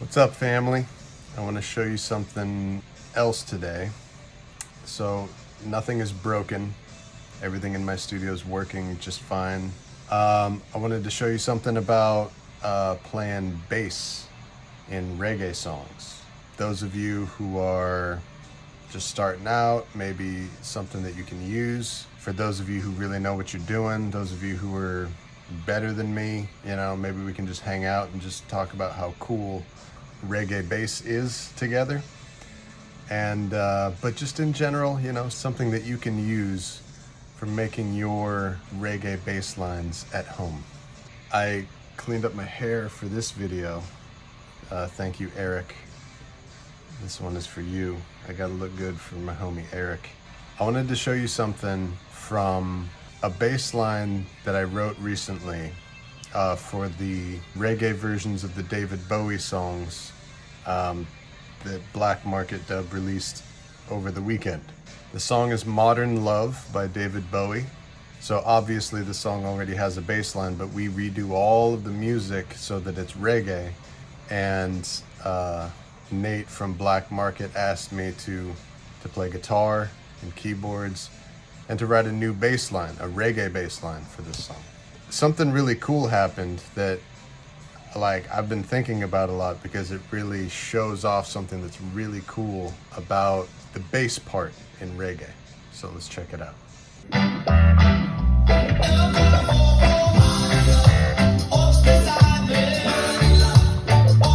What's up, family? I want to show you something else today. So nothing is broken. Everything in my studio is working just fine. I wanted to show you something about playing bass in reggae songs. Those of you who are just starting out, maybe something that you can use. For those of you who really know what you're doing, those of you who are better than me, maybe we can just hang out and just talk about how cool reggae bass is together. And but just in general, something that you can use for making your reggae bass lines at home. I cleaned up my hair for this video. Thank you, Eric. This one is for you. I gotta look good for my homie Eric. I wanted to show you something from a bass line that I wrote recently for the reggae versions of the David Bowie songs that Black Market Dub released over the weekend. The song is Modern Love by David Bowie. So obviously the song already has a bass line, but we redo all of the music so that it's reggae. And Nate from Black Market asked me to play guitar and keyboards and to write a new bass line, a reggae bass line for this song. Something really cool happened that I've been thinking about a lot because it really shows off something that's really cool about the bass part in reggae. So let's check it out.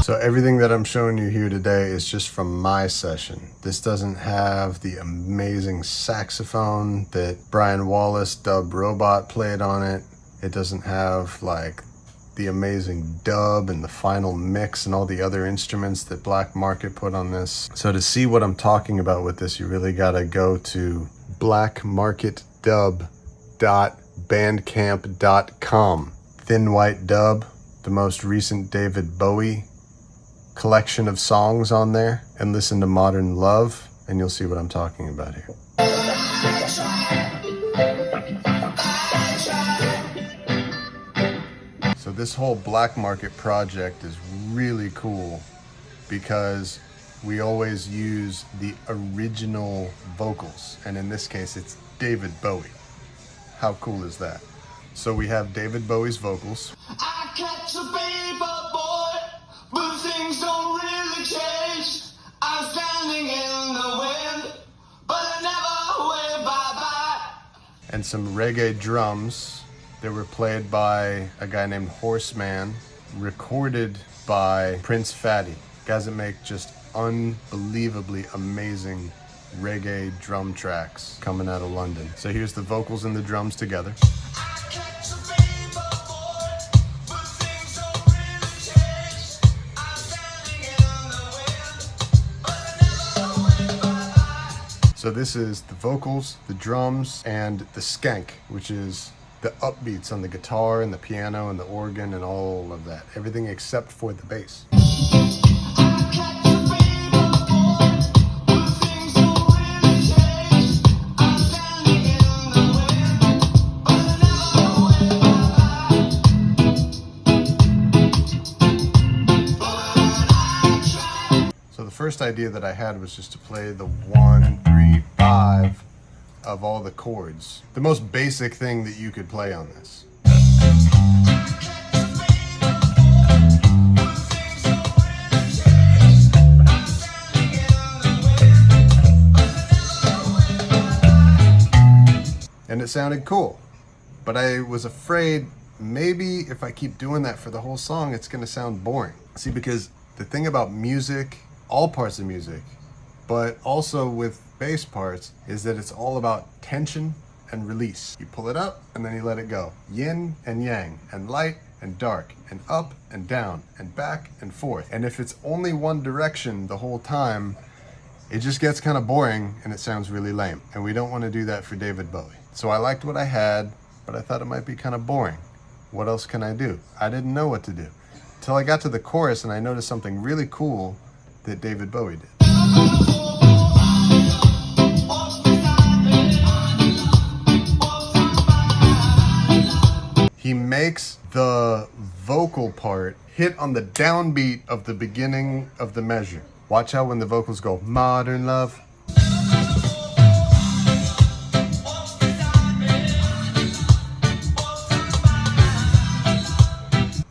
So everything that I'm showing you here today is just from my session. This doesn't have the amazing saxophone that Brian Wallace, Dub Robot, played on it. It doesn't have the amazing dub and the final mix and all the other instruments that Black Market put on this. So to see what I'm talking about with this, you really gotta go to blackmarketdub.bandcamp.com. Thin White Dub, the most recent David Bowie collection of songs on there, and listen to Modern Love, and you'll see what I'm talking about here. So this whole Black Market project is really cool because we always use the original vocals, and in this case it's David Bowie. How cool is that? So we have David Bowie's vocals. I catch a paper boy, but things don't really change. I'm standing in the wind, but I never wave bye-bye. And some reggae drums that were played by a guy named Horseman, recorded by Prince Fatty. Guys that make just unbelievably amazing reggae drum tracks coming out of London. So here's the vocals and the drums together. So this is the vocals, the drums, and the skank, which is the upbeats on the guitar and the piano and the organ and all of that. Everything except for the bass. So the first idea that I had was just to play the 1, 3, 5 of all the chords. The most basic thing that you could play on this. And it sounded cool, but I was afraid maybe if I keep doing that for the whole song, it's gonna sound boring. See, because the thing about music, all parts of music, but also with bass parts, is that it's all about tension and release. You pull it up and then you let it go. Yin and yang, and light and dark, and up and down, and back and forth. And if it's only one direction the whole time, it just gets kind of boring and it sounds really lame. And we don't want to do that for David Bowie. So I liked what I had, but I thought it might be kind of boring. What else can I do? I didn't know what to do. Till I got to the chorus and I noticed something really cool that David Bowie did. He makes the vocal part hit on the downbeat of the beginning of the measure. Watch out when the vocals go, modern love.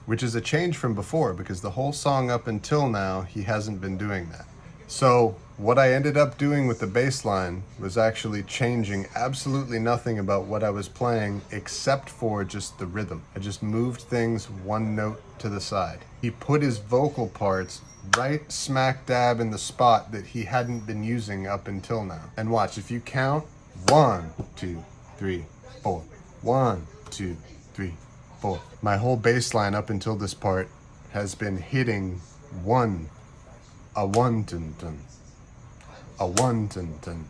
Which is a change from before, because the whole song up until now, he hasn't been doing that. So what I ended up doing with the bass line was actually changing absolutely nothing about what I was playing except for just the rhythm. I just moved things one note to the side. He put his vocal parts right smack dab in the spot that he hadn't been using up until now. And watch, if you count 1, 2, 3, 4, 1, 2, 3, 4. My whole bass line up until this part has been hitting a one dun dun, a one dun dun.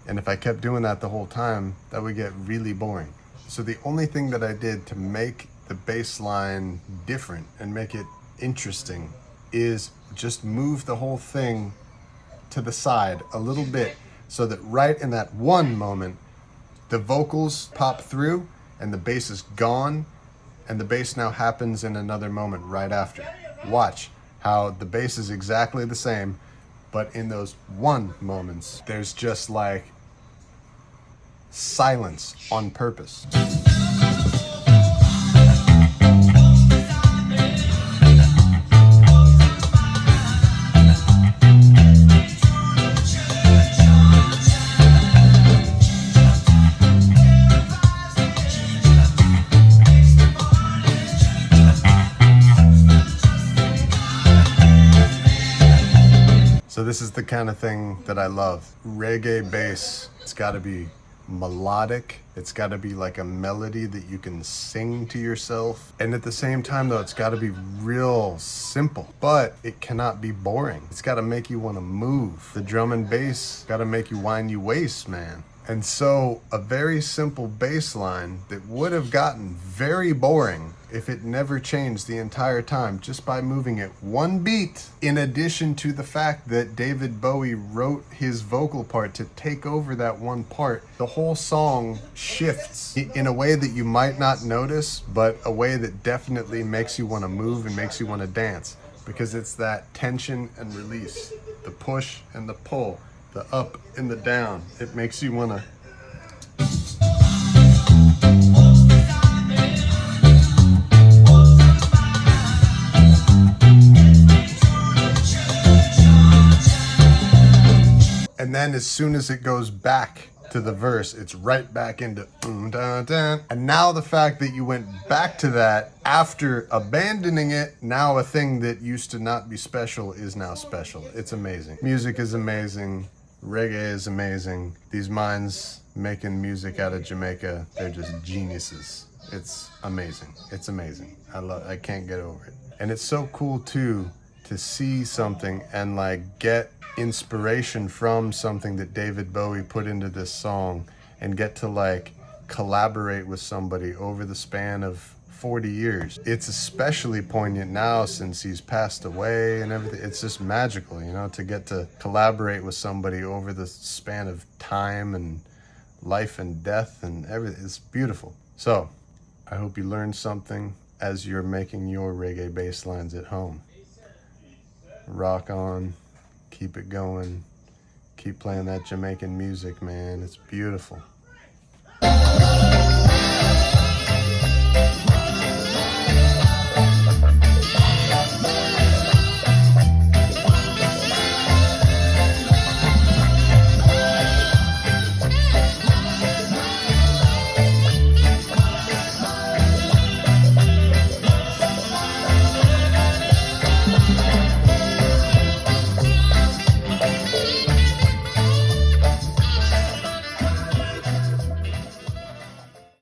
And if I kept doing that the whole time, that would get really boring. So the only thing that I did to make the bass line different and make it interesting is just move the whole thing to the side a little bit, so that right in that one moment, the vocals pop through and the bass is gone, and the bass now happens in another moment right after. Watch how the bass is exactly the same, but in those one moments, there's just like silence on purpose. So this is the kind of thing that I love. Reggae bass, it's gotta be melodic. It's gotta be like a melody that you can sing to yourself. And at the same time though, it's gotta be real simple, but it cannot be boring. It's gotta make you wanna move. The drum and bass gotta make you wind your waist, man. And so a very simple bass line that would have gotten very boring if it never changed the entire time, just by moving it one beat, in addition to the fact that David Bowie wrote his vocal part to take over that one part, the whole song shifts in a way that you might not notice, but a way that definitely makes you want to move and makes you want to dance, because it's that tension and release, the push and the pull, the up and the down. It makes you want to and then as soon as it goes back to the verse, it's right back into dun, dun. And now the fact that you went back to that after abandoning it, now a thing that used to not be special is now special. It's amazing. Music is amazing. Reggae is amazing. These minds making music out of Jamaica, they're just geniuses. It's amazing. It's amazing. I can't get over it. And it's so cool too to see something and like get inspiration from something that David Bowie put into this song and get to like collaborate with somebody over the span of 40 years. It's especially poignant now since he's passed away and everything. It's just magical, you know, to get to collaborate with somebody over the span of time and life and death and everything. It's beautiful. So I hope you learned something as you're making your reggae bass lines at home. Rock on, keep it going, keep playing that Jamaican music, man. It's beautiful.